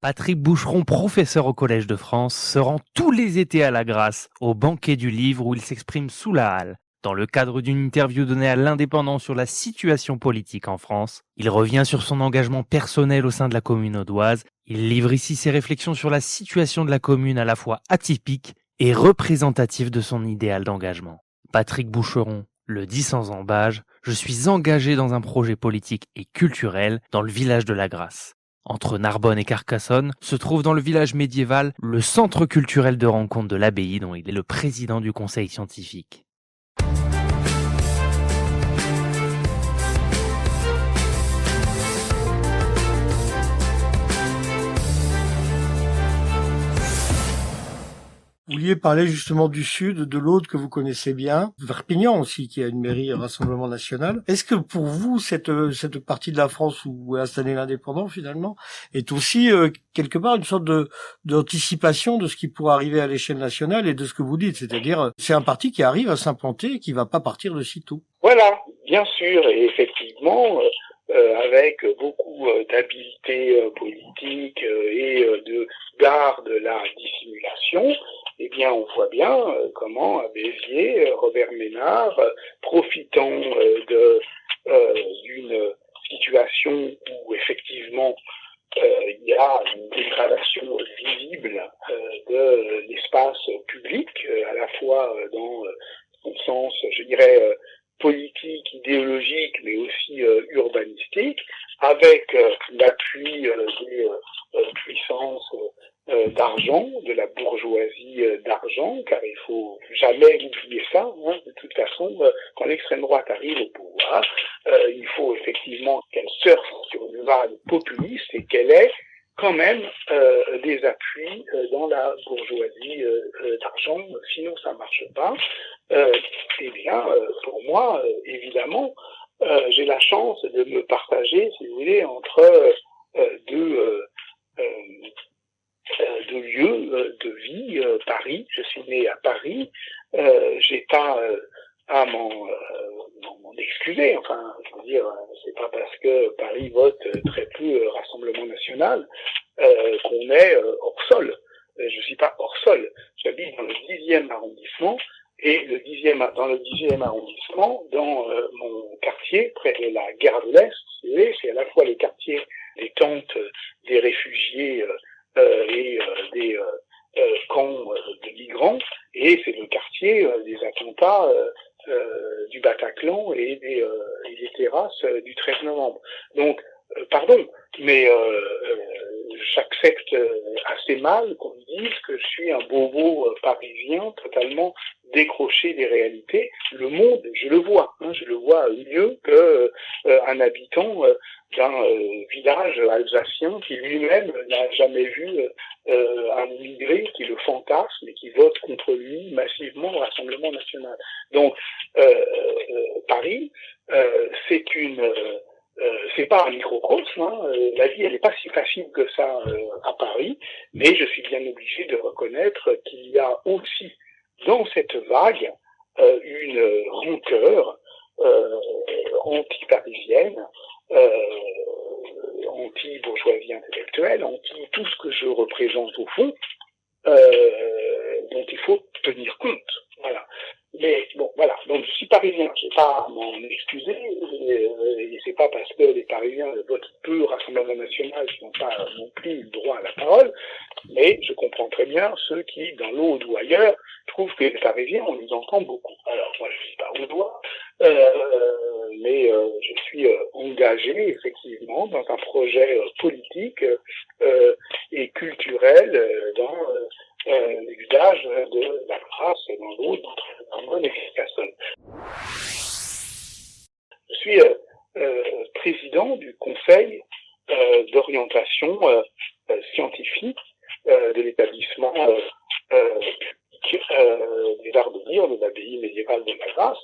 Patrick Boucheron, professeur au Collège de France, se rend tous les étés à la Grâce, au banquet du livre où il s'exprime sous la halle. Dans le cadre d'une interview donnée à l'Indépendant sur la situation politique en France, il revient sur son engagement personnel au sein de la commune audoise. Il livre ici ses réflexions sur la situation de la commune à la fois atypique et représentative de son idéal d'engagement. Patrick Boucheron le dit sans embâge, je suis engagé dans un projet politique et culturel dans le village de la Grâce. Entre Narbonne et Carcassonne se trouve dans le village médiéval le centre culturel de rencontre de l'abbaye dont il est le président du conseil scientifique. Vous vouliez parler justement du sud, de l'Aude que vous connaissez bien, Perpignan aussi qui a une mairie Rassemblement National. Est-ce que pour vous cette partie de la France où est installé l'indépendant finalement est aussi quelque part une sorte d'anticipation de ce qui pourrait arriver à l'échelle nationale et de ce que vous dites, c'est-à-dire c'est un parti qui arrive à s'implanter et qui va pas partir de sitôt. Voilà, bien sûr, et effectivement, avec beaucoup d'habileté politique et d'art de la dissimulation, eh bien, on voit bien comment à Béziers, Robert Ménard, profitant d'une situation où effectivement il y a une dégradation visible de l'espace public, à la fois dans son sens, je dirais, politique, idéologique, mais aussi urbanistique, avec l'appui des puissances d'argent, de la bourgeoisie d'argent, car il faut jamais oublier ça. De toute façon, quand l'extrême droite arrive au pouvoir, il faut effectivement qu'elle surfe sur une vague populiste et qu'elle ait quand même des appuis dans la bourgeoisie d'argent, sinon ça marche pas. Eh bien, pour moi, évidemment, j'ai la chance de me partager, si vous voulez, entre deux lieux de vie. Paris, je suis né à Paris, j'ai pas à m'en excuser, enfin, je veux dire, c'est pas parce que Paris vote très peu Rassemblement National qu'on est hors sol. Je suis pas hors sol, j'habite dans le 10e arrondissement, et dans le 10e arrondissement, dans mon quartier, près de la gare de l'Est, c'est à la fois le quartier des tentes des réfugiés et des camps de migrants, et c'est le quartier des attentats du Bataclan et des terrasses du 13 novembre. Donc, pardon, mais j'accepte assez mal qu'on me dise que je suis un bobo parisien totalement décroché des réalités. Le monde, je le vois mieux que un habitant d'un village alsacien qui lui-même n'a jamais vu un immigré qui le fantasme et qui vote contre lui massivement au Rassemblement National. Donc Paris, c'est pas un microcosme, la vie elle n'est pas si facile que ça à Paris, mais je suis bien obligé de reconnaître qu'il y a aussi dans cette vague une rancœur anti-parisienne, anti-bourgeoisie intellectuelle, anti tout ce que je représente au fond, dont il faut tenir compte. Voilà. Mais bon, voilà. Donc je suis parisien, j'ai pas à m'en excuser, et c'est pas parce que les Parisiens votent peu au Rassemblement National qu'ils n'ont pas non plus le droit à la parole, mais je comprends très bien ceux qui, dans l'Aude ou ailleurs, trouvent que les Parisiens, on les entend beaucoup. Alors moi je suis pas audois, mais je suis engagé effectivement dans un projet politique et culturel dans les villages de la Grâce et dans l'Aude, dans Narbonne et Carcassonne. Je suis président du conseil d'orientation scientifique de l'établissement des arts de dire de l'abbaye médiévale de la Grâce,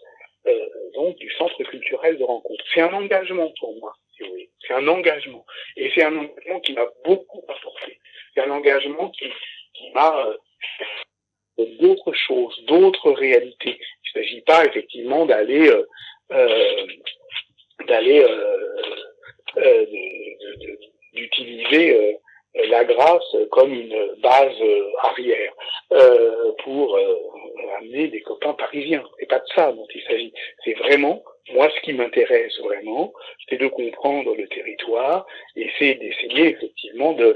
donc du centre culturel de rencontre. C'est un engagement pour moi, si vous voulez. C'est un engagement. Et c'est un engagement qui m'a beaucoup apporté. C'est un engagement qui m'a d'autres choses, d'autres réalités. Il ne s'agit pas effectivement d'utiliser la grâce comme une base arrière pour amener des copains parisiens. C'est pas de ça dont il s'agit. C'est vraiment, moi, ce qui m'intéresse vraiment, c'est de comprendre le territoire et c'est d'essayer effectivement de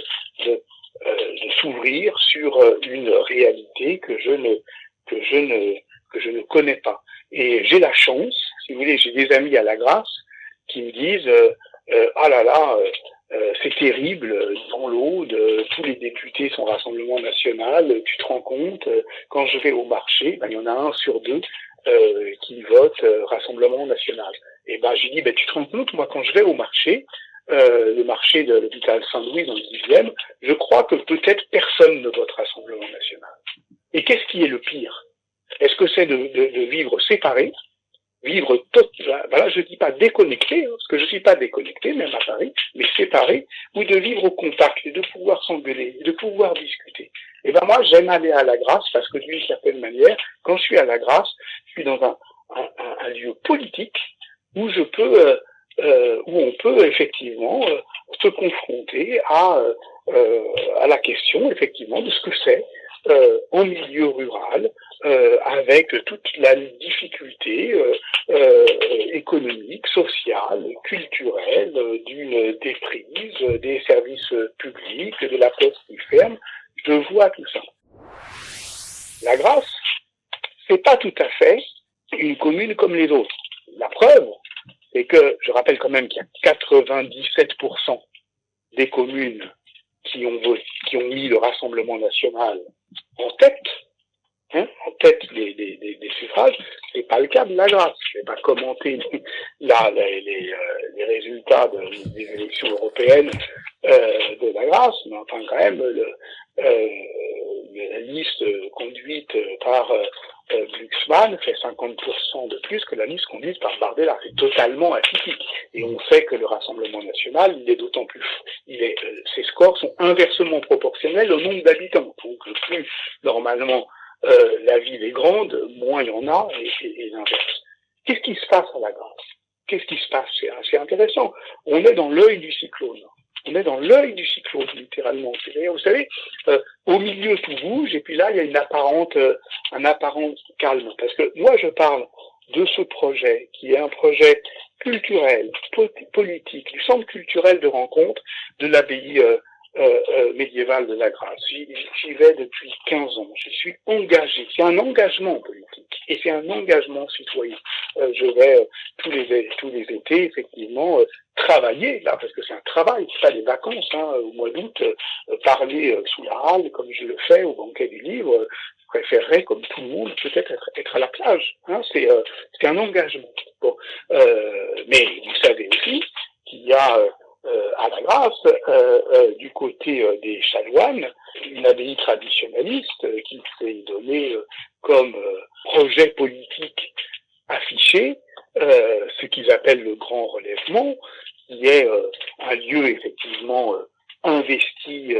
s'ouvrir sur une réalité que je ne connais pas. Et j'ai la chance, si vous voulez, j'ai des amis à la Grâce qui me disent ah là là, c'est terrible, dans l'Aude, tous les députés sont Rassemblement National, tu te rends compte, quand je vais au marché, il y en a 1 sur 2 qui vote Rassemblement National. Et j'ai dit, tu te rends compte, moi quand je vais au marché, le marché de l'hôpital Saint-Louis dans le 10e, je crois que peut-être personne ne vote Rassemblement National. Et qu'est-ce qui est le pire? Est-ce que c'est de vivre séparé, vivre voilà, je dis pas déconnecté, parce que je suis pas déconnecté, même à Paris, mais séparé, ou de vivre au contact, et de pouvoir s'engueuler, de pouvoir discuter. Et moi, j'aime aller à la Grâce, parce que d'une certaine manière, quand je suis à la Grâce, je suis dans un lieu politique, où je peux, où on peut effectivement se confronter à la question, effectivement, de ce que c'est en milieu rural, avec toute la difficulté économique, sociale, culturelle, d'une déprise, des services publics, de la poste qui ferme. Je vois tout ça. La Grâce, c'est pas tout à fait une commune comme les autres. La preuve, c'est que, je rappelle quand même qu'il y a 97% des communes qui ont mis le Rassemblement National en tête des suffrages. C'est pas le cas de la Grâce. Je vais pas commenter les résultats des élections européennes de la Grâce, mais enfin quand même la liste conduite par Glucksmann fait 50% de plus que la liste conduite par Bardella. C'est totalement atypique. Et on sait que le Rassemblement National, il est d'autant plus, ses scores sont inversement proportionnels au nombre d'habitants. Donc plus normalement la ville est grande, moins il y en a, et l'inverse. Qu'est-ce qui se passe à la Grâce? Qu'est-ce qui se passe? C'est intéressant. On est dans l'œil du cyclone. On est dans l'œil du cyclone, littéralement. C'est-à-dire, vous savez, au milieu tout bouge, et puis là, il y a un apparent calme. Parce que moi, je parle de ce projet, qui est un projet culturel, politique, du centre culturel de rencontre de l'abbaye médiévale de la Grâce. J'y vais depuis 15 ans. Je suis engagé. C'est un engagement politique et c'est un engagement citoyen. Je vais tous les étés, effectivement, travailler là, parce que c'est un travail, c'est pas des vacances. Au mois d'août, parler sous la halle, comme je le fais au banquet du livre. Je préférerais, comme tout le monde, peut-être être à la plage. C'est un engagement. Bon, mais vous savez aussi qu'il y a à la Grâce, du côté des chanoines, une abbaye traditionnaliste qui s'est donnée comme projet politique affiché ce qu'ils appellent le grand relèvement, qui est un lieu effectivement investi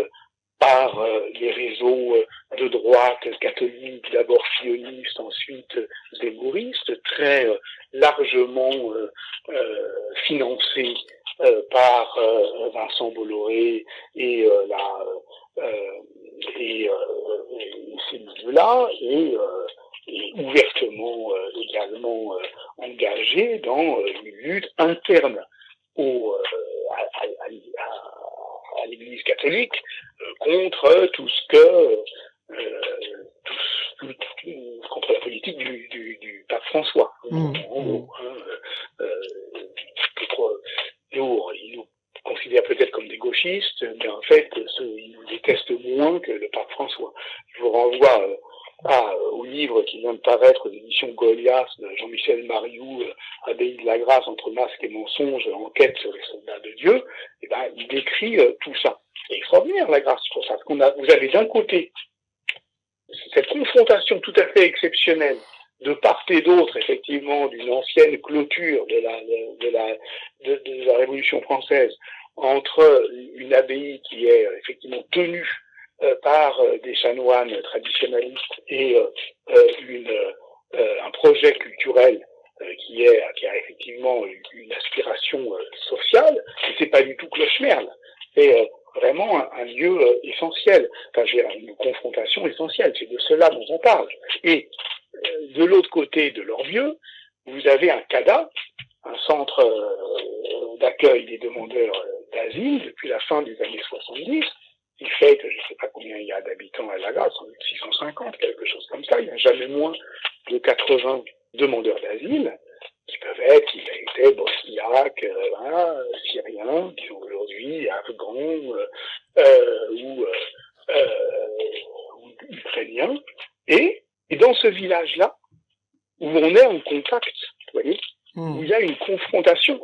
par les réseaux de droite catholique, d'abord sionistes, ensuite zémouristes, très largement financés par Vincent Bolloré et ces milieux-là, et ouvertement également engagés dans une lutte interne à l'Église catholique contre tout ce que contre la politique du pape François. Il nous considère peut-être comme des gauchistes, mais en fait, il nous déteste moins que le pape François. Je vous renvoie au livre qui vient de paraître d'édition Goliath de Jean-Michel Mariou, Abbaye de la Grâce entre masque et mensonge, enquête sur les soldats de Dieu. Il décrit tout ça. C'est extraordinaire la Grâce pour ça. Vous avez d'un côté cette confrontation tout à fait exceptionnelle de part et d'autre, effectivement, d'une ancienne clôture de la Révolution française entre une abbaye qui est effectivement tenue par des chanoines traditionnalistes et un projet culturel qui a effectivement une aspiration sociale, et c'est pas du tout cloche-merle. C'est vraiment un lieu essentiel. Enfin, j'ai une confrontation essentielle. C'est de cela dont on parle. Et de l'autre côté de l'Orbieu, vous avez un CADA, un centre d'accueil des demandeurs d'asile depuis la fin des années 70, qui fait que je ne sais pas combien il y a d'habitants à la Grasse, 650, quelque chose comme ça. Il n'y a jamais moins de 80 demandeurs d'asile, qui peuvent être, qui étaient bosniaques, syriens, qui sont aujourd'hui afghans ou ukrainiens. Et dans ce village-là, où on est en contact, vous voyez, où il y a une confrontation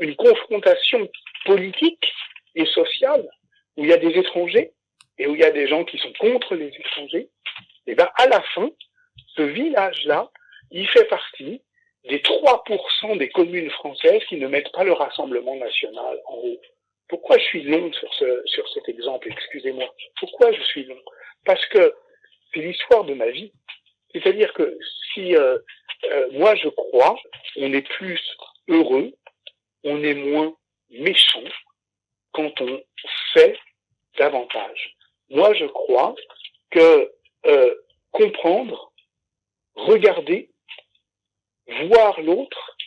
politique et sociale, où il y a des étrangers et où il y a des gens qui sont contre les étrangers, et ben à la fin, ce village-là, il fait partie des 3% des communes françaises qui ne mettent pas le Rassemblement national en haut. Pourquoi je suis long sur cet exemple, excusez-moi. Pourquoi je suis long? Parce que c'est l'histoire de ma vie. C'est-à-dire que si moi je crois, on est plus heureux, on est moins méchant quand on fait davantage. Moi je crois que comprendre, regarder, voir l'autre,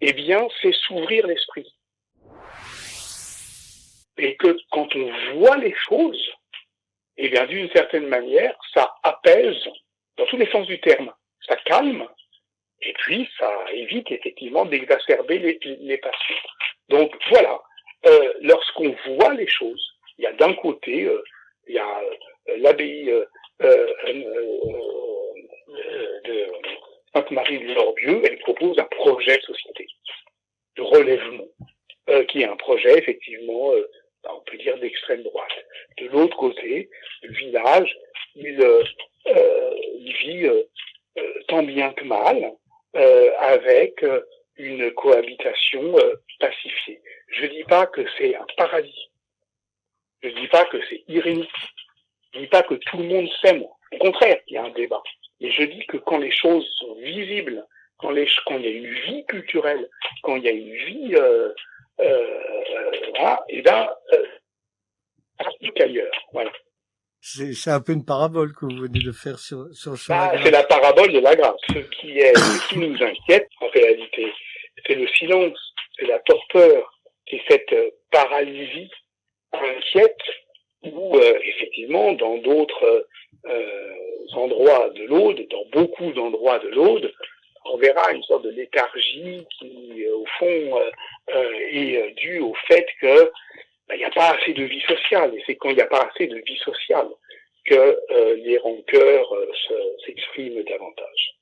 eh bien c'est s'ouvrir l'esprit. Et que quand on voit les choses, eh bien d'une certaine manière, ça apaise dans tous les sens du terme. Ça calme, et puis ça évite effectivement d'exacerber les passions. Donc voilà, lorsqu'on voit les choses, il y a d'un côté, il y a l'abbaye de Sainte-Marie de l'Orbieu, elle propose un projet de société, de relèvement, qui est un projet effectivement, on peut dire d'extrême droite. De l'autre côté, le village, il vit tant bien que mal avec une cohabitation pacifiée. Je dis pas que c'est un paradis. Je dis pas que c'est irénique. Je dis pas que tout le monde s'aime. Au contraire, il y a un débat. Mais je dis que quand les choses sont visibles, quand il y a une vie culturelle, quand il y a une vie, voilà, et ben, qu'ailleurs, voilà. C'est un peu une parabole que vous venez de faire sur la Grasse. C'est la parabole de la Grasse. Ce qui nous inquiète, en réalité, c'est le silence, c'est la torpeur, c'est cette paralysie inquiète où, effectivement, dans d'autres endroits de l'Aude, dans beaucoup d'endroits de l'Aude, on verra une sorte de léthargie qui, au fond, est due au fait que il n'y a pas assez de vie sociale. Et c'est quand il n'y a pas assez de vie sociale que les rancœurs s'expriment davantage.